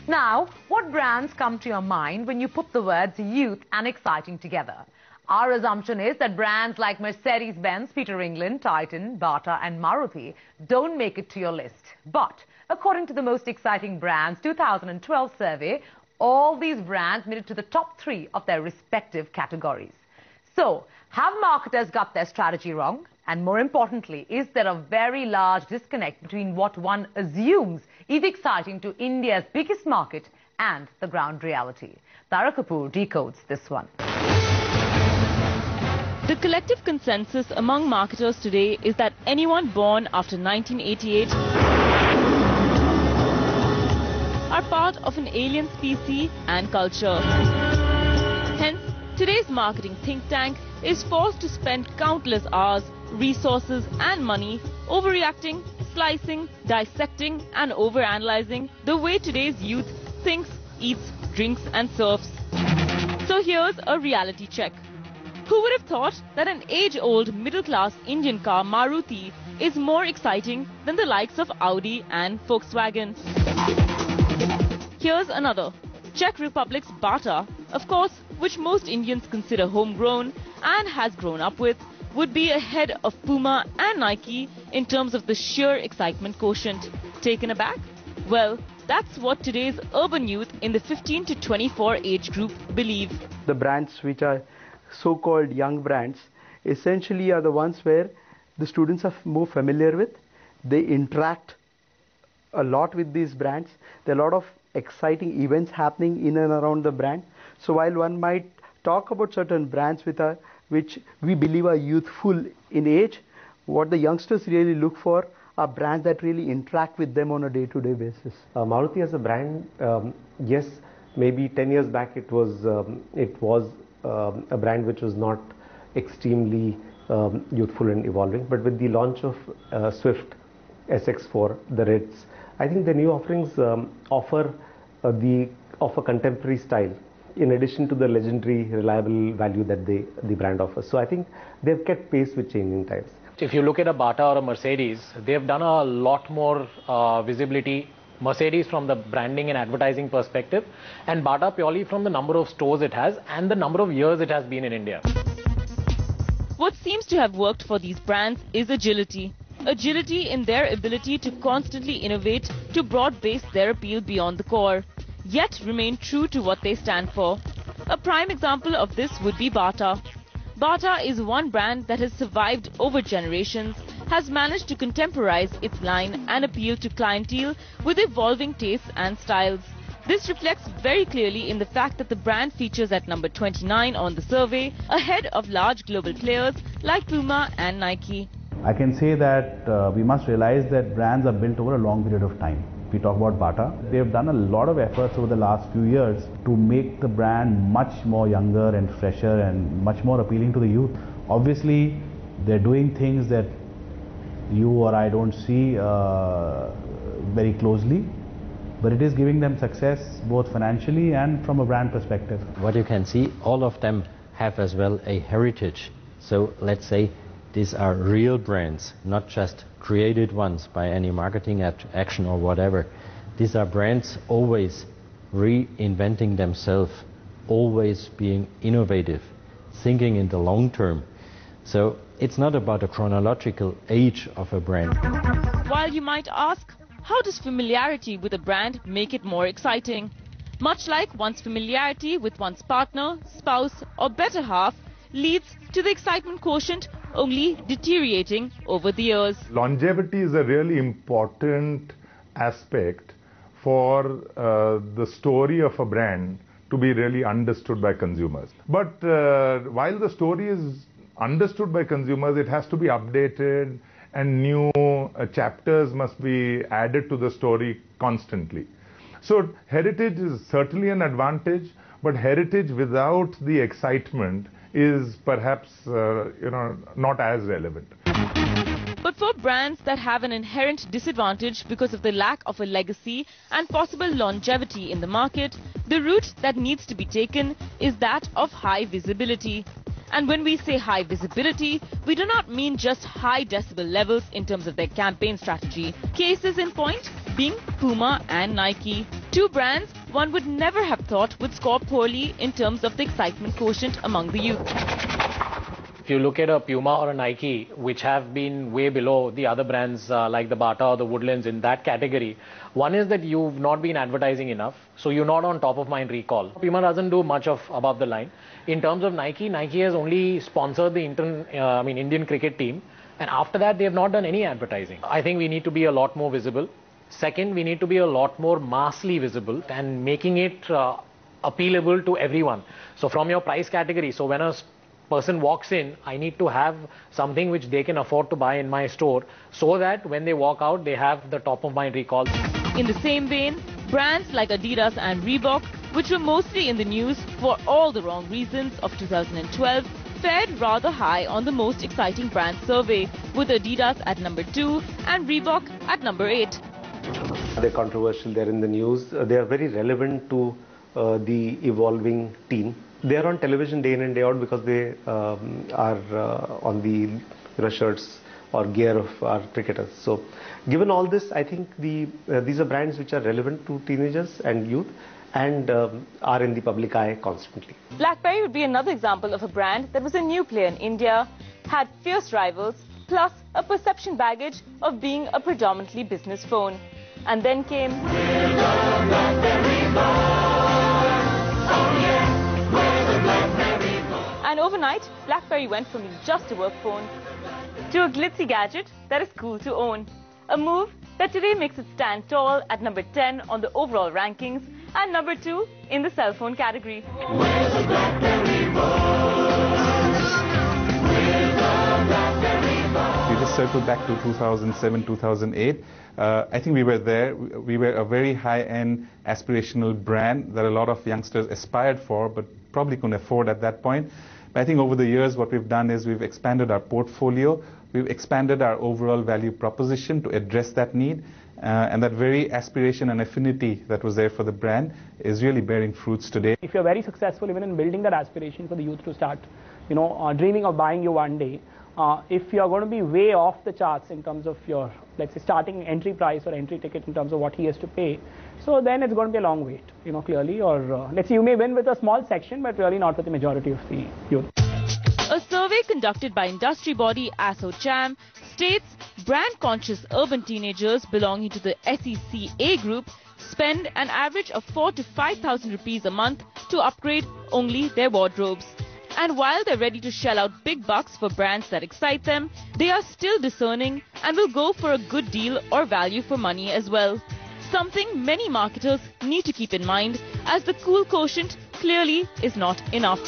Now, what brands come to your mind when you put the words youth and exciting together? Our assumption is that brands like Mercedes-Benz, Peter England, Titan, Bata and Maruti don't make it to your list. But according to the Most Exciting Brands 2012 survey, all these brands made it to the top 3 of their respective categories. So, have marketers got their strategy wrong? And more importantly, is there a very large disconnect between what one assumes is exciting to India's biggest market and the ground reality? Tara Kapoor decodes this one. The collective consensus among marketers today is that anyone born after 1988 are part of an alien species and culture. Hence, today's marketing think tank is forced to spend countless hours, resources and money overreacting, slicing, dissecting and overanalyzing the way today's youth thinks, eats, drinks and surfs. So here's a reality check. Who would have thought that an age-old middle-class Indian car Maruti is more exciting than the likes of Audi and Volkswagen? Here's another. Czech Republic's Bata, of course, which most Indians consider homegrown and has grown up with, would be ahead of Puma and Nike in terms of the sheer excitement quotient. Taken aback? Well, that's what today's urban youth in the 15 to 24 age group believe. The brands which are so-called young brands essentially are the ones where the students are more familiar with. They interact a lot with these brands. There are a lot of exciting events happening in and around the brand. So while one might talk about certain brands which we believe are youthful in age, what the youngsters really look for are brands that really interact with them on a day-to-day basis. Maruti as a brand, yes, maybe 10 years back it was a brand which was not extremely youthful and evolving, but with the launch of Swift SX4, the Ritz, I think the new offerings offer contemporary style in addition to the legendary reliable value that the brand offers. So I think they've kept pace with changing times. If you look at a Bata or a Mercedes, they've done a lot more visibility. Mercedes from the branding and advertising perspective, and Bata purely from the number of stores it has and the number of years it has been in India. What seems to have worked for these brands is agility. Agility in their ability to constantly innovate to broad-base their appeal beyond the core, yet remain true to what they stand for. A prime example of this would be Bata. Bata is one brand that has survived over generations, has managed to contemporize its line and appeal to clientele with evolving tastes and styles. This reflects very clearly in the fact that the brand features at number 29 on the survey, ahead of large global players like Puma and Nike. I can say that we must realize that brands are built over a long period of time. We talk about Bata. They've done a lot of efforts over the last few years to make the brand much more younger and fresher and much more appealing to the youth. Obviously, they're doing things that you or I don't see very closely, but it is giving them success both financially and from a brand perspective. What you can see, all of them have as well a heritage. So let's say these are real brands, not just created ones by any marketing action or whatever. These are brands always reinventing themselves, always being innovative, thinking in the long term. So it's not about a chronological age of a brand. While you might ask, how does familiarity with a brand make it more exciting? Much like one's familiarity with one's partner, spouse or better half leads to the excitement quotient only deteriorating over the years. Longevity is a really important aspect for the story of a brand to be really understood by consumers. But while the story is understood by consumers, it has to be updated and new chapters must be added to the story constantly. So heritage is certainly an advantage, but heritage without the excitement is perhaps not as relevant. But for brands that have an inherent disadvantage because of the lack of a legacy and possible longevity in the market, the route that needs to be taken is that of high visibility. And when we say high visibility, we do not mean just high decibel levels in terms of their campaign strategy. Cases in point, being Puma and Nike. Two brands one would never have thought would score poorly in terms of the excitement quotient among the youth. If you look at a Puma or a Nike, which have been way below the other brands like the Bata or the Woodlands in that category, one is that you've not been advertising enough, so you're not on top of mind recall. Puma doesn't do much of above the line. In terms of Nike, Nike has only sponsored the Indian cricket team, and after that they have not done any advertising. I think we need to be a lot more visible. Second, we need to be a lot more massly visible and making it appealable to everyone. So from your price category, so when a person walks in, I need to have something which they can afford to buy in my store so that when they walk out, they have the top of mind recall. In the same vein, brands like Adidas and Reebok, which were mostly in the news for all the wrong reasons of 2012, fared rather high on the most exciting brand survey, with Adidas at number 2 and Reebok at number 8. They're controversial, they're in the news, they are very relevant to the evolving teen. They are on television day in and day out because they are on the shirts or gear of our cricketers. So, given all this, I think these are brands which are relevant to teenagers and youth and are in the public eye constantly. BlackBerry would be another example of a brand that was a new player in India, had fierce rivals, plus a perception baggage of being a predominantly business phone. And then came... And overnight, BlackBerry went from being just a work phone to a glitzy gadget that is cool to own. A move that today makes it stand tall at number 10 on the overall rankings and number 2 in the cell phone category. We just circled back to 2007, 2008. I think we were there. We were a very high-end aspirational brand that a lot of youngsters aspired for, but probably couldn't afford at that point. But I think over the years what we've done is we've expanded our portfolio, we've expanded our overall value proposition to address that need, and that very aspiration and affinity that was there for the brand is really bearing fruits today. If you're very successful even in building that aspiration for the youth to start, dreaming of buying you one day, if you're going to be way off the charts in terms of your, let's say, starting entry price or entry ticket in terms of what he has to pay, so then it's going to be a long wait, clearly, or let's say you may win with a small section, but really not with the majority of the youth. A survey conducted by industry body ASSOCHAM states brand-conscious urban teenagers belonging to the SECA group spend an average of 4,000 to 5,000 rupees a month to upgrade only their wardrobes. And while they're ready to shell out big bucks for brands that excite them, they are still discerning and will go for a good deal or value for money as well. Something many marketers need to keep in mind, as the cool quotient clearly is not enough.